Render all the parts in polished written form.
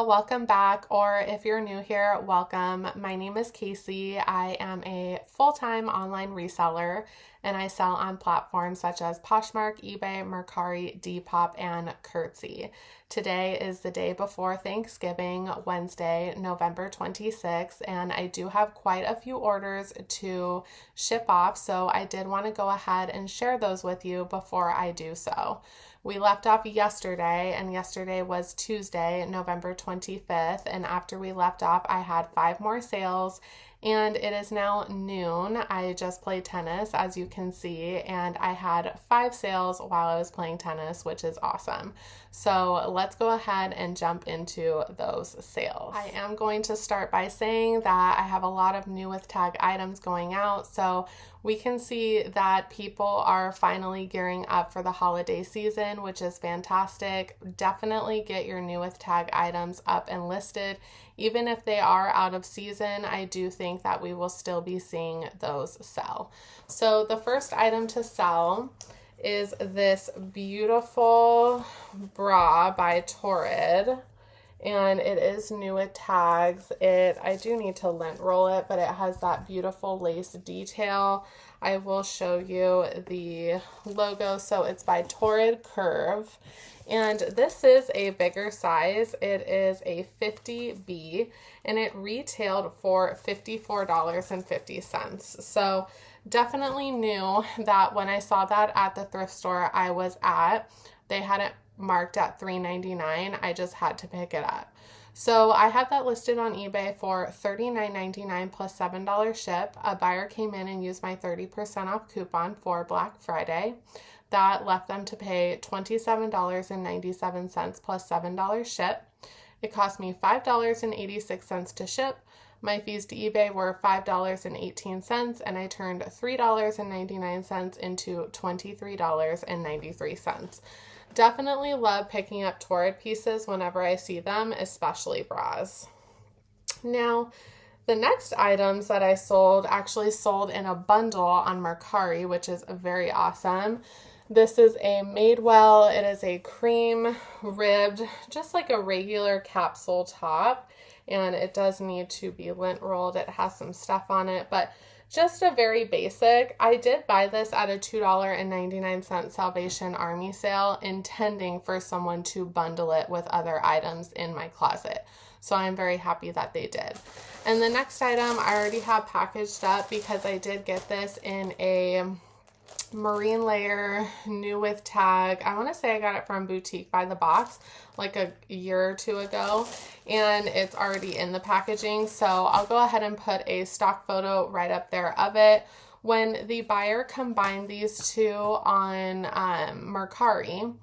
y'all, welcome back, or if you're new here, welcome. My name is Casey. I am a full-time online reseller and I sell on platforms such as Poshmark, eBay, Mercari, Depop, and Curtsy. Today is the day before Thanksgiving, Wednesday, November 26th, and I do have quite a few orders to ship off, so I did want to go ahead and share those with you before I do so. We left off yesterday, and yesterday was Tuesday, November 25th, and after we left off, I had 5 more sales, and it is now noon. I just played tennis, as you can see, and I had 5 sales while I was playing tennis, which is awesome. So let's go ahead and jump into those sales. I am going to start by saying that I have a lot of new with tag items going out, so we can see that people are finally gearing up for the holiday season, which is fantastic. Definitely get your new with tag items up and listed. Even if they are out of season, I do think that we will still be seeing those sell. So the first item to sell is this beautiful bra by Torrid. And it is new with tags. I do need to lint roll it, but it has that beautiful lace detail. I will show you the logo. So it's by Torrid Curve. And this is a bigger size. It is a 50B and it retailed for $54.50. So definitely knew that when I saw that at the thrift store I was at, they had it marked at $3.99. I just had to pick it up. So I had that listed on eBay for $39.99 plus $7 ship. A buyer came in and used my 30% off coupon for Black Friday. That left them to pay $27.97 plus $7 ship. It cost me $5.86 to ship. My fees to eBay were $5.18, and I turned $3.99 into $23.93. Definitely love picking up Torrid pieces whenever I see them, especially bras. Now, the next items that I sold actually sold in a bundle on Mercari, which is very awesome. This is a Madewell. It is a cream ribbed, just like a regular capsule top, and it does need to be lint rolled. It has some stuff on it, but just a very basic. I did buy this at a $2.99 Salvation Army sale, intending for someone to bundle it with other items in my closet. So I'm very happy that they did. And the next item I already have packaged up because I did get this in a marine layer new with tag. I want to say I got it from Boutique by the Box like a year or two ago, and it's already in the packaging, so I'll go ahead and put a stock photo right up there of it. When the buyer combined these two on Mercari,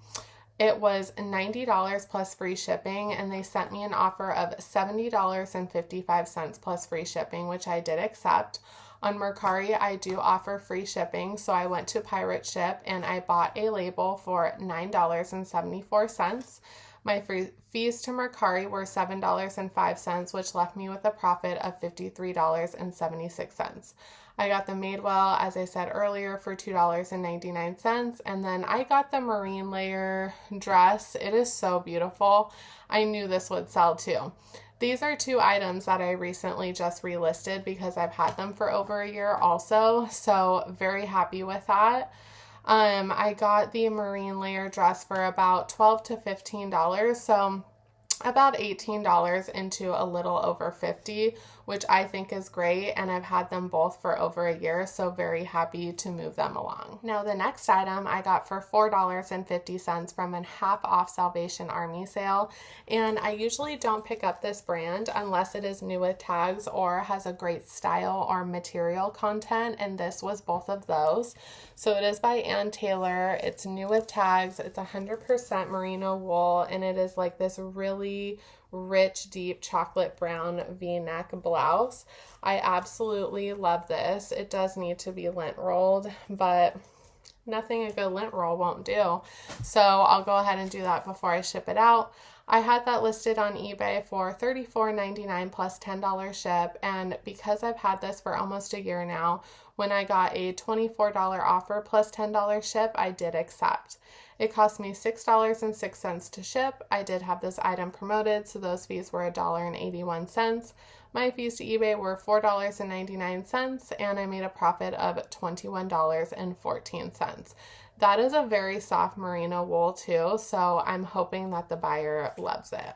it was $90 plus free shipping, and they sent me an offer of $70.55 plus free shipping, which I did accept. On Mercari, I do offer free shipping, so I went to Pirate Ship and I bought a label for $9.74. My free fees to Mercari were $7.05, which left me with a profit of $53.76. I got the Madewell, as I said earlier, for $2.99, and then I got the marine layer dress. It is so beautiful. I knew this would sell too. These are 2 items that I recently just relisted because I've had them for over a year also, so very happy with that. I got the marine layer dress for about $12 to $15, so about $18 into a little over $50, which I think is great, and I've had them both for over a year, so very happy to move them along. Now the next item I got for $4.50 from a half off Salvation Army sale, and I usually don't pick up this brand unless it is new with tags or has a great style or material content, and this was both of those. So it is by Ann Taylor. It's new with tags. It's 100% merino wool, and it is like this really rich, deep chocolate brown V-neck blouse. I absolutely love this. It does need to be lint rolled, but nothing a good lint roll won't do. So I'll go ahead and do that before I ship it out. I had that listed on eBay for $34.99 plus $10 ship, and because I've had this for almost a year now, when I got a $24 offer plus $10 ship, I did accept. It cost me $6.06 to ship. I did have this item promoted, so those fees were $1.81. My fees to eBay were $4.99, and I made a profit of $21.14. That is a very soft merino wool too, so I'm hoping that the buyer loves it.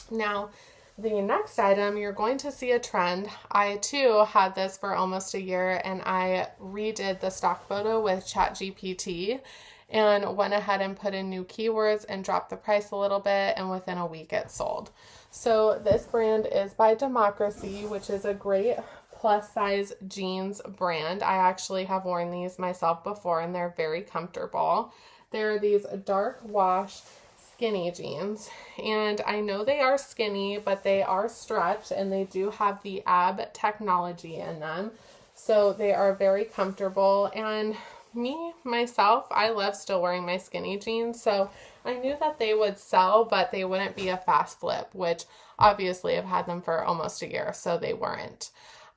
Now, the next item, you're going to see a trend. I too had this for almost a year, and I redid the stock photo with ChatGPT and went ahead and put in new keywords and dropped the price a little bit, and within a week it sold. So this brand is by Democracy, which is a great plus size jeans brand. I actually have worn these myself before, and they're very comfortable. They're these dark wash skinny jeans, and I know they are skinny, but they are stretched, and they do have the ab technology in them, so they are very comfortable. And myself, I love still wearing my skinny jeans, so I knew that they would sell, but they wouldn't be a fast flip, which obviously I've had them for almost a year, so they weren't.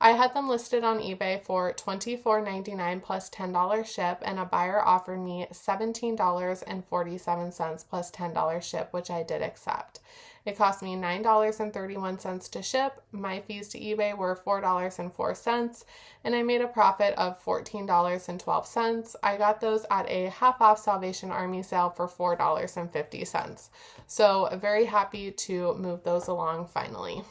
I had them listed on eBay for $24.99 plus $10 ship, and a buyer offered me $17.47 plus $10 ship, which I did accept. It cost me $9.31 to ship. My fees to eBay were $4.04, and I made a profit of $14.12. I got those at a half off Salvation Army sale for $4.50. So very happy to move those along finally.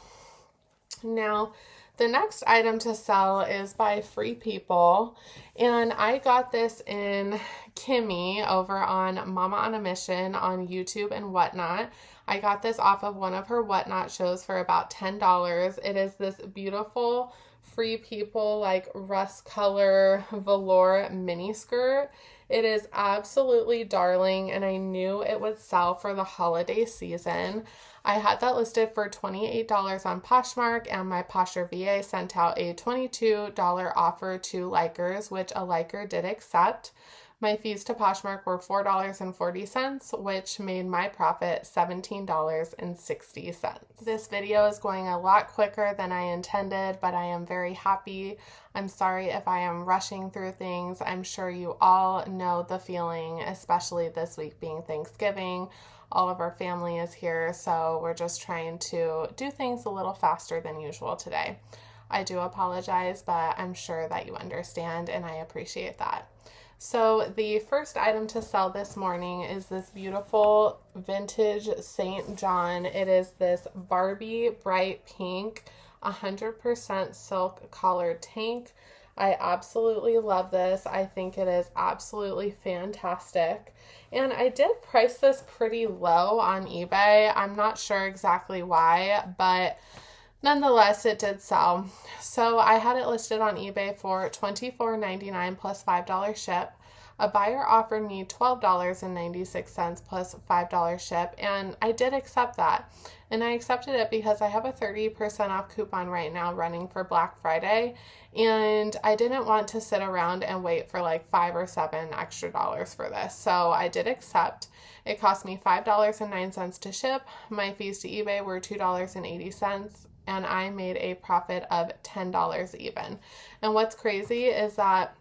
Now, the next item to sell is by Free People, and I got this in Kimmy over on Mama on a Mission on YouTube and whatnot. I got this off of one of her whatnot shows for about $10. It is this beautiful Free People like rust color velour mini skirt. It is absolutely darling, and I knew it would sell for the holiday season. I had that listed for $28 on Poshmark, and my Posher VA sent out a $22 offer to likers, which a liker did accept. My fees to Poshmark were $4.40, which made my profit $17.60. This video is going a lot quicker than I intended, but I am very happy. I'm sorry if I am rushing through things. I'm sure you all know the feeling, especially this week being Thanksgiving. All of our family is here, so we're just trying to do things a little faster than usual today. I do apologize, but I'm sure that you understand, and I appreciate that. So the first item to sell this morning is this beautiful vintage St. John. It is this Barbie bright pink, 100% silk collared tank. I absolutely love this. I think it is absolutely fantastic. And I did price this pretty low on eBay. I'm not sure exactly why, but nonetheless, it did sell. So I had it listed on eBay for $24.99 plus $5 ship. A buyer offered me $12.96 plus $5 ship, and I did accept that. And I accepted it because I have a 30% off coupon right now running for Black Friday, and I didn't want to sit around and wait for like $5 or $7 extra dollars for this. So I did accept. It cost me $5.09 to ship. My fees to eBay were $2.80. And I made a profit of $10 even. And what's crazy is that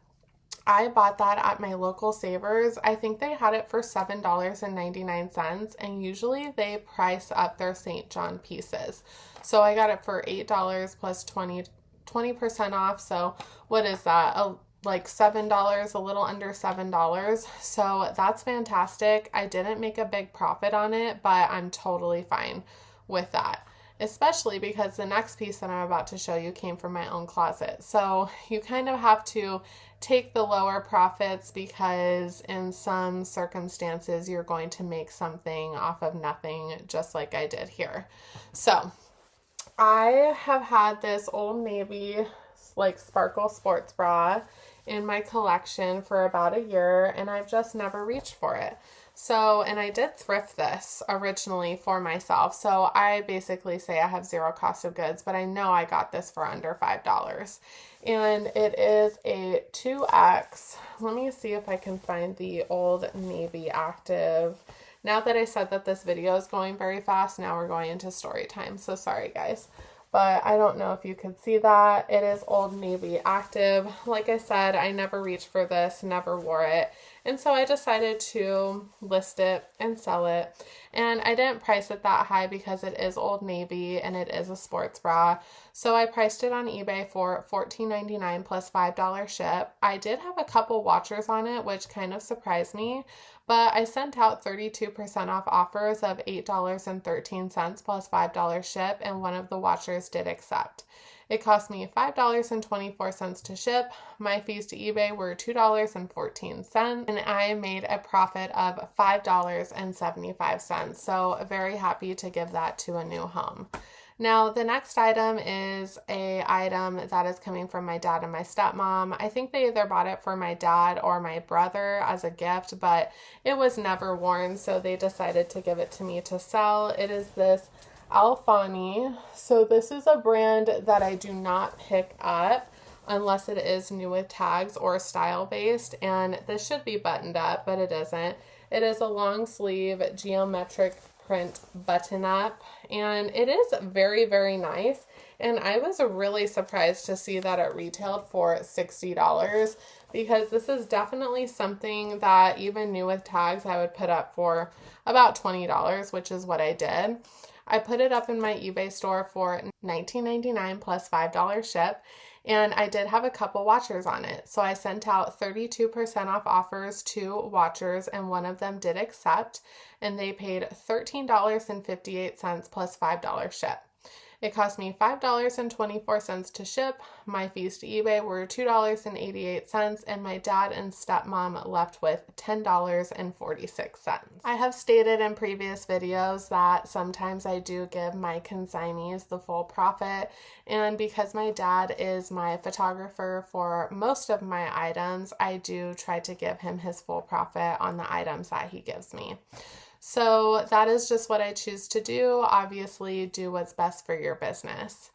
I bought that at my local Savers. I think they had it for $7.99, and usually they price up their St. John pieces. So I got it for $8 plus 20% off. So what is that? Like $7, a little under $7. So that's fantastic. I didn't make a big profit on it, but I'm totally fine with that. Especially because the next piece that I'm about to show you came from my own closet. So you kind of have to take the lower profits because in some circumstances you're going to make something off of nothing, just like I did here. So I have had this Old Navy like sparkle sports bra in my collection for about a year, and I've just never reached for it. So, and I did thrift this originally for myself. So I basically say I have zero cost of goods, but I know I got this for under $5. And it is a 2X. Let me see if I can find the Old Navy Active. Now that I said that this video is going very fast, now we're going into story time. So sorry guys. but I don't know if you could see that. It is Old Navy Active. Like I said, I never reached for this, never wore it. And so I decided to list it and sell it. And I didn't price it that high because it is Old Navy and it is a sports bra. So I priced it on eBay for $14.99 plus $5 ship. I did have a couple watchers on it, which kind of surprised me, but I sent out 32% off offers of $8.13 plus $5 ship, and one of the watchers did accept. It cost me $5.24 to ship. My fees to eBay were $2.14, and I made a profit of $5.75. So very happy to give that to a new home. Now, the next item is a item that is coming from my dad and my stepmom. I think they either bought it for my dad or my brother as a gift, but it was never worn, so they decided to give it to me to sell. It is this Alfani. So this is a brand that I do not pick up unless it is new with tags or style based, and this should be buttoned up, but it isn't. It is a long sleeve geometric print button up, and it is very, very nice. And I was really surprised to see that it retailed for $60 because this is definitely something that even new with tags I would put up for about $20, which is what I did. I put it up in my eBay store for $19.99 plus $5 ship, and I did have a couple watchers on it. So I sent out 32% off offers to watchers, and one of them did accept, and they paid $13.58 plus $5 ship. It cost me $5.24 to ship. My fees to eBay were $2.88, and my dad and stepmom left with $10.46. I have stated in previous videos that sometimes I do give my consignees the full profit, and because my dad is my photographer for most of my items, I do try to give him his full profit on the items that he gives me. So that is just what I choose to do. Obviously, do what's best for your business.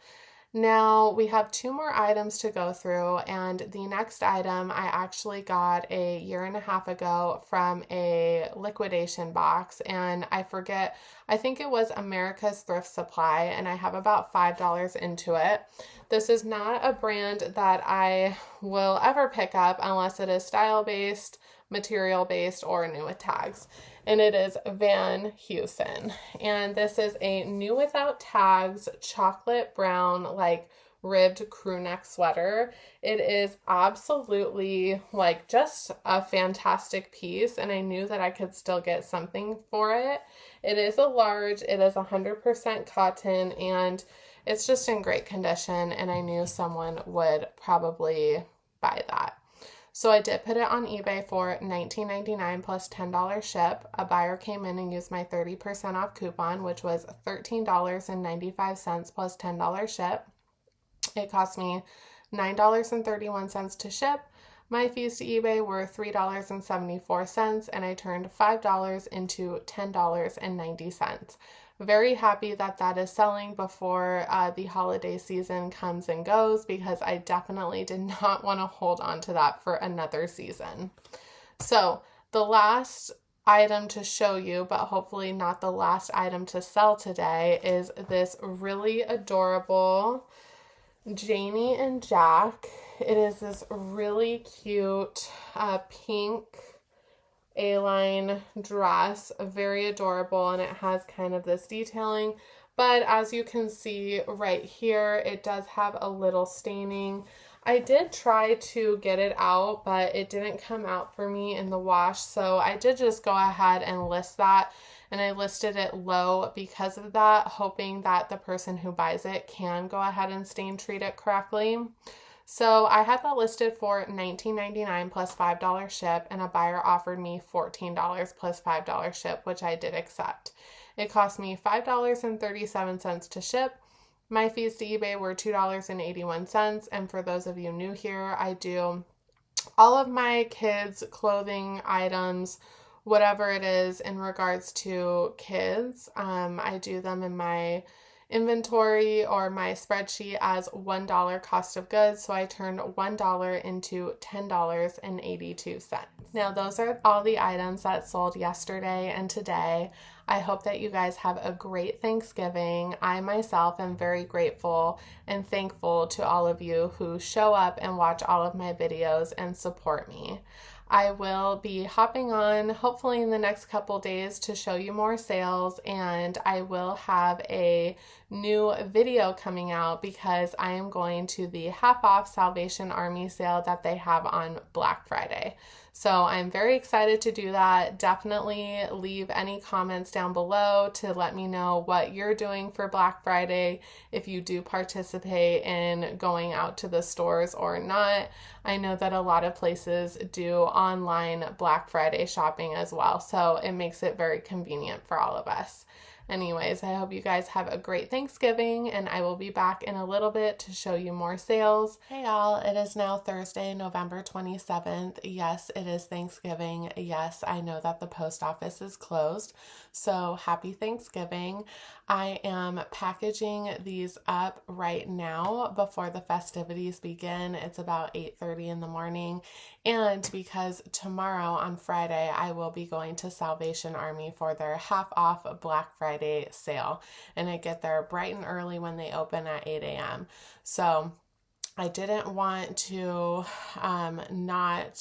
Now, we have 2 more items to go through, and the next item I actually got a year and a half ago from a liquidation box, and I forget, I think it was America's Thrift Supply, and I have about $5 into it. This is not a brand that I will ever pick up unless it is style-based, material-based, or new with tags. And it is Van Heusen. And this is a new without tags chocolate brown like ribbed crew neck sweater. It is absolutely like just a fantastic piece, and I knew that I could still get something for it. It is a large, it is 100% cotton, and it's just in great condition, and I knew someone would probably buy that. So I did put it on eBay for $19.99 plus $10 ship. A buyer came in and used my 30% off coupon, which was $13.95 plus $10 ship. It cost me $9.31 to ship. My fees to eBay were $3.74, and I turned $5 into $10.90. Very happy that that is selling before the holiday season comes and goes, because I definitely did not want to hold on to that for another season. So the last item to show you, but hopefully not the last item to sell today, is this really adorable Janie and Jack. It is this really cute pink A-line dress, very adorable, and it has kind of this detailing, but as you can see right here, it does have a little staining. I did try to get it out, but it didn't come out for me in the wash, so I did just go ahead and list that, and I listed it low because of that, hoping that the person who buys it can go ahead and stain treat it correctly. So I had that listed for $19.99 plus $5 ship, and a buyer offered me $14 plus $5 ship, which I did accept. It cost me $5.37 to ship. My fees to eBay were $2.81, and for those of you new here, I do all of my kids' clothing items, whatever it is in regards to kids. I do them in my inventory or my spreadsheet as $1 cost of goods. So I turned $1 into $10.82. Now, those are all the items that sold yesterday and today. I hope that you guys have a great Thanksgiving. I myself am very grateful and thankful to all of you who show up and watch all of my videos and support me. I will be hopping on hopefully in the next couple days to show you more sales, and I will have a new video coming out because I am going to the half off Salvation Army sale that they have on Black Friday. So I'm very excited to do that. Definitely leave any comments down below to let me know what you're doing for Black Friday, if you do participate in going out to the stores or not. I know that a lot of places do online Black Friday shopping as well, so it makes it very convenient for all of us. Anyways, I hope you guys have a great Thanksgiving, and I will be back in a little bit to show you more sales. Hey y'all, it is now Thursday, November 27th. Yes, it is Thanksgiving. Yes, I know that the post office is closed, so happy Thanksgiving. I am packaging these up right now before the festivities begin. It's about 8:30 in the morning, and because tomorrow on Friday I will be going to Salvation Army for their half off Black Friday sale, and I get there bright and early when they open at 8 a.m. So I didn't want to not,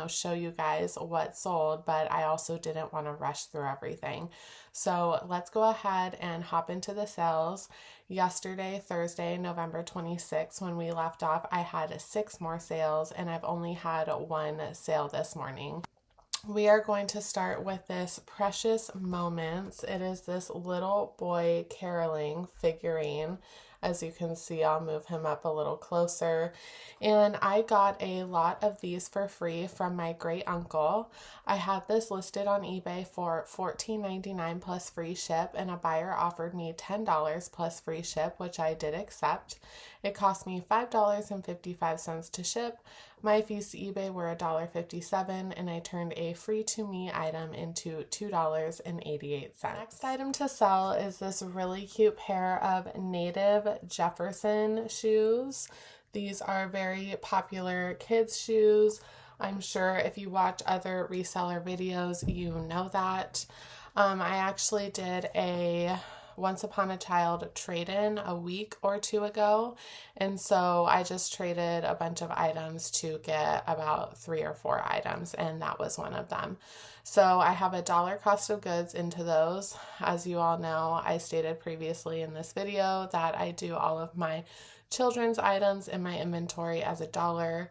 show you guys what sold, but I also didn't want to rush through everything. So let's go ahead and hop into the sales. Yesterday, Thursday, November 26th, when we left off, I had 6 more sales, and I've only had 1 sale this morning. We are going to start with this Precious Moments. It is this little boy caroling figurine. As you can see, I'll move him up a little closer. And I got a lot of these for free from my great uncle. I had this listed on eBay for $14.99 plus free ship, and a buyer offered me $10 plus free ship, which I did accept. It cost me $5.55 to ship. My fees to eBay were $1.57, and I turned a free to me item into $2.88. Next item to sell is this really cute pair of native Jefferson shoes. These are very popular kids' shoes. I'm sure if you watch other reseller videos, you know that. I actually did a Once Upon a Child trade-in a week or 2 ago, and so I just traded a bunch of items to get about 3 or 4 items, and that was one of them. So I have $1 cost of goods into those. As you all know, I stated previously in this video that I do all of my children's items in my inventory as $1.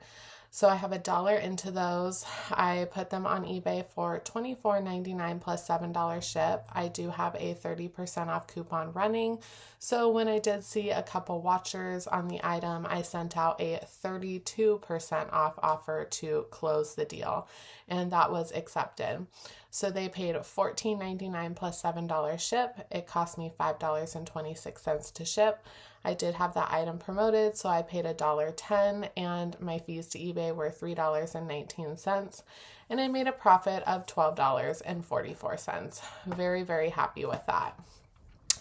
So I have $1 into those. I put them on eBay for $24.99 plus $7 ship. I do have a 30% off coupon running. So when I did see a couple watchers on the item, I sent out a 32% off offer to close the deal, and that was accepted. So they paid $14.99 plus $7 ship. It cost me $5.26 to ship. I did have that item promoted, so I paid $1.10, and my fees to eBay were $3.19, and I made a profit of $12.44. Very, very happy with that.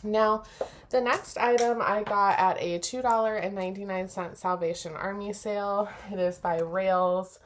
Now, the next item I got at a $2.99 Salvation Army sale. It is by Rails.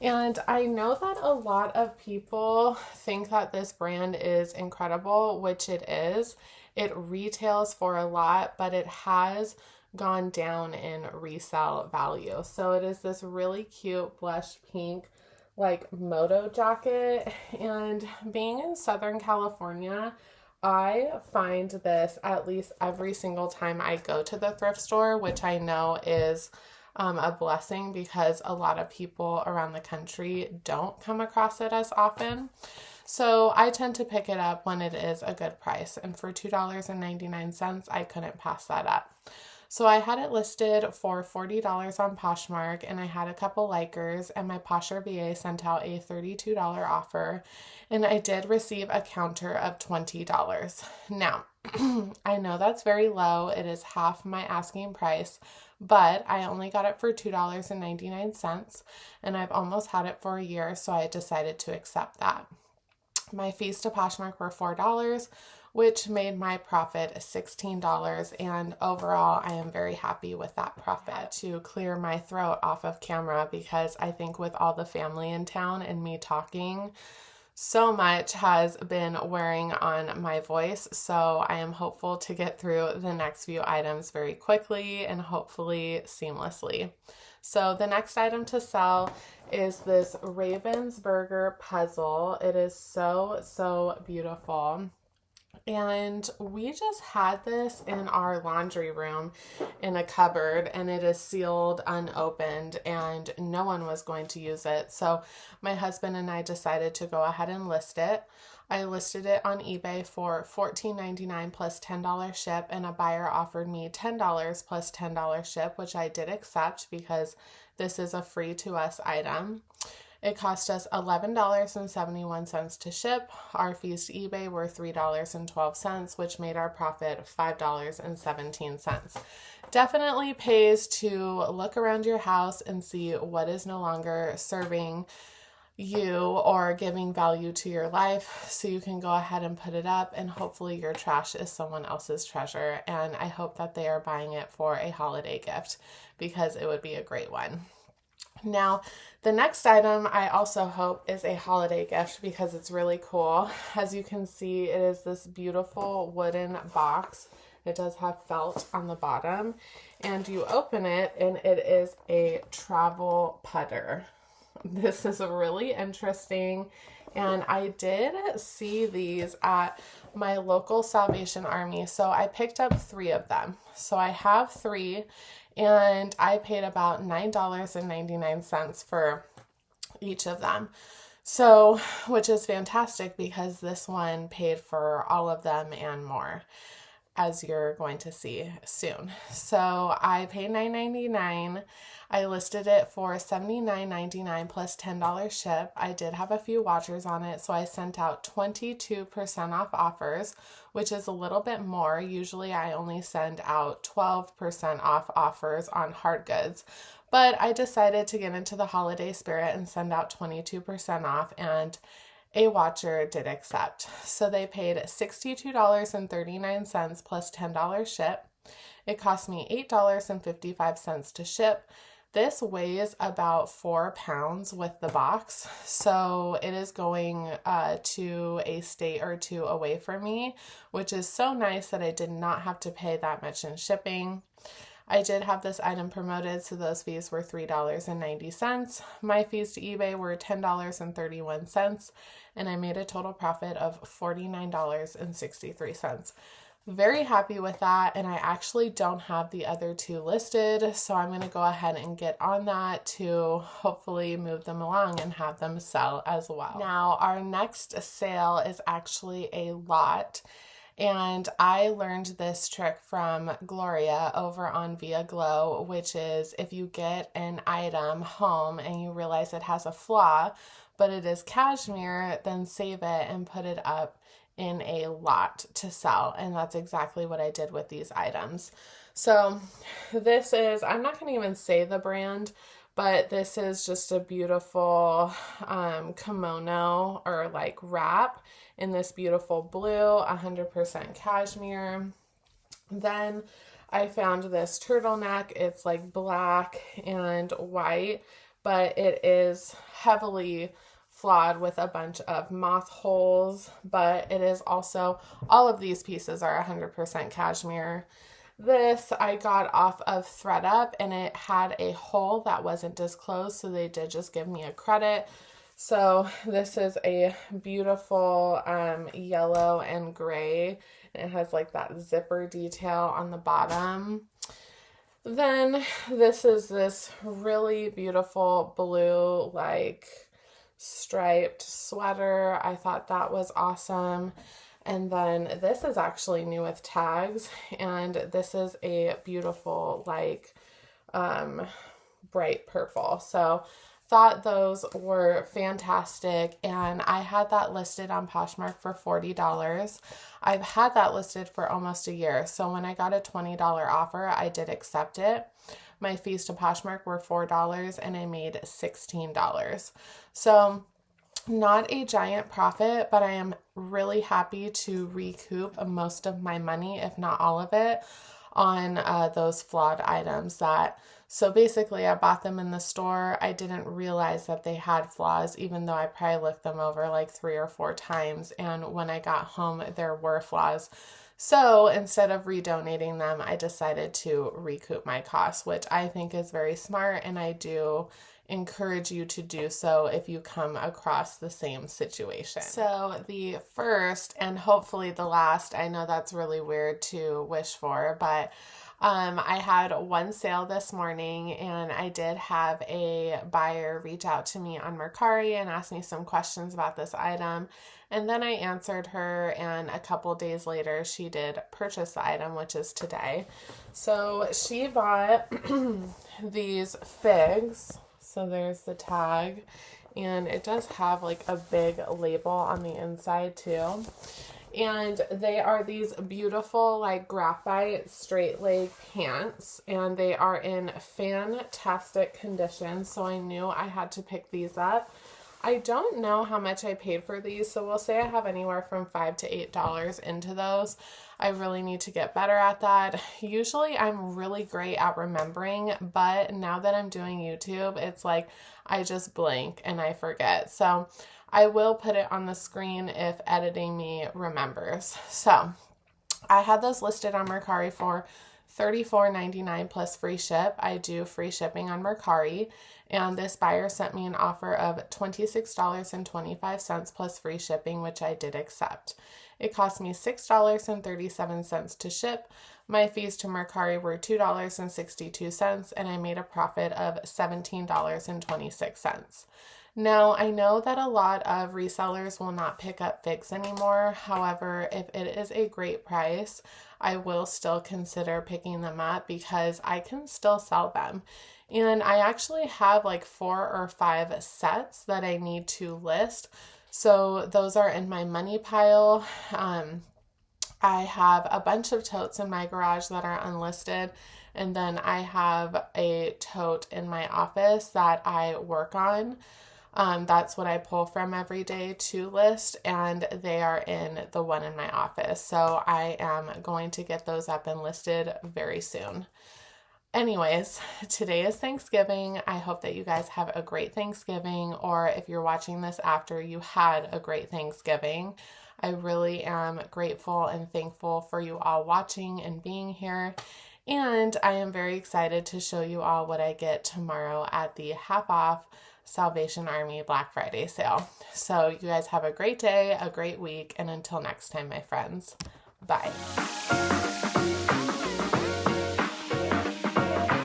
And I know that a lot of people think that this brand is incredible, which it is. It retails for a lot, but it has gone down in resale value. So it is this really cute blush pink like moto jacket, and being in Southern California, I find this at least every single time I go to the thrift store, which I know is a blessing because a lot of people around the country don't come across it as often. So I tend to pick it up when it is a good price, and for $2.99, I couldn't pass that up. So I had it listed for $40 on Poshmark, and I had a couple likers, and my Posher VA sent out a $32 offer, and I did receive a counter of $20. Now, I know that's very low. It is half my asking price, but I only got it for $2.99, and I've almost had it for a year, so I decided to accept that. My fees to Poshmark were $4, which made my profit $16. And overall, I am very happy with that profit. To clear my throat off of camera, because I think with all the family in town and me talking, so much has been wearing on my voice. So I am hopeful to get through the next few items very quickly and hopefully seamlessly. So the next item to sell is this Ravensburger puzzle. It is so beautiful. And we just had this in our laundry room in a cupboard, and it is sealed, unopened, and no one was going to use it. So my husband and I decided to go ahead and list it. I listed it on eBay for $14.99 plus $10 ship, and a buyer offered me $10 plus $10 ship, which I did accept because this is a free to us item. It cost us $11.71 to ship. Our fees to eBay were $3.12, which made our profit $5.17. Definitely pays to look around your house and see what is no longer serving you or giving value to your life, so you can go ahead and put it up, and hopefully your trash is someone else's treasure. And I hope that they are buying it for a holiday gift, because it would be a great one. Now, the next item I also hope is a holiday gift, because it's really cool. As you can see, it is this beautiful wooden box. It does have felt on the bottom, and you open it and it is a travel putter. This is really interesting, and I did see these at my local Salvation Army, so I picked up 3 of them. So I have 3, and I paid about $9.99 for each of them. So, which is fantastic, because this one paid for all of them and more, as you're going to see soon. So I paid $9.99. I listed it for $79.99 plus $10 ship. I did have a few watchers on it, so I sent out 22% off offers, which is a little bit more. Usually I only send out 12% off offers on hard goods, but I decided to get into the holiday spirit and send out 22% off, and a watcher did accept. So they paid $62.39 plus $10 ship. It cost me $8.55 to ship. This weighs about 4 pounds with the box, so it is going to a state or 2 away from me, which is so nice that I did not have to pay that much in shipping. I did have this item promoted, so those fees were $3.90. My fees to eBay were $10.31, and I made a total profit of $49.63. Very happy with that, and I actually don't have the other 2 listed, so I'm going to go ahead and get on that to hopefully move them along and have them sell as well. Now, our next sale is actually a lot, and I learned this trick from Gloria over on Via Glow, which is if you get an item home and you realize it has a flaw, but it is cashmere, then save it and put it up in a lot to sell. And that's exactly what I did with these items. So this is, I'm not going to even say the brand, but this is just a beautiful kimono or like wrap in this beautiful blue, 100% cashmere. Then I found this turtleneck. It's like black and white, but it is heavily flawed with a bunch of moth holes, but it is also, all of these pieces are 100% cashmere. This I got off of ThredUp, and it had a hole that wasn't disclosed, so they did just give me a credit. So this is a beautiful yellow and gray. It has like that zipper detail on the bottom. Then this is this really beautiful blue like striped sweater. I thought that was awesome. And then this is actually new with tags, and this is a beautiful like bright purple. So thought those were fantastic, and I had that listed on Poshmark for $40. I've had that listed for almost a year, so when I got a $20 offer, I did accept it. My fees to Poshmark were $4, and I made $16. So Not a giant profit, but I am really happy to recoup most of my money, if not all of it, on those flawed items so basically I bought them in the store. I didn't realize that they had flaws, even though I probably looked them over like 3 or 4 times. And when I got home, there were flaws. So instead of redonating them, I decided to recoup my costs, which I think is very smart. And I do encourage you to do so if you come across the same situation. So the first and hopefully the last, I know that's really weird to wish for, but I had one sale this morning, and I did have a buyer reach out to me on Mercari and ask me some questions about this item. And then I answered her, and a couple days later, she did purchase the item, which is today. So she bought these figs. So there's the tag, and it does have like a big label on the inside too. And they are these beautiful like graphite straight leg pants, and they are in fantastic condition. So I knew I had to pick these up. I don't know how much I paid for these, so we'll say I have anywhere from $5 to $8 into those. I really need to get better at that. Usually I'm really great at remembering, but now that I'm doing YouTube, it's like I just blink and I forget. So I will put it on the screen if editing me remembers. So I had those listed on Mercari for $34.99 plus free ship. I do free shipping on Mercari, and this buyer sent me an offer of $26.25 plus free shipping, which I did accept. It cost me $6.37 to ship. My fees to Mercari were $2.62, and I made a profit of $17.26. Now, I know that a lot of resellers will not pick up figs anymore. However, if it is a great price, I will still consider picking them up because I can still sell them. And I actually have like 4 or 5 sets that I need to list. So those are in my money pile. I have a bunch of totes in my garage that are unlisted. And then I have a tote in my office that I work on. That's what I pull from every day to list, and they are in the one in my office. So I am going to get those up and listed very soon. Anyways, today is Thanksgiving. I hope that you guys have a great Thanksgiving, or if you're watching this after you had a great Thanksgiving. I really am grateful and thankful for you all watching and being here. And I am very excited to show you all what I get tomorrow at the half off Salvation Army Black Friday sale. So you guys have a great day, a great week, and until next time, my friends, bye.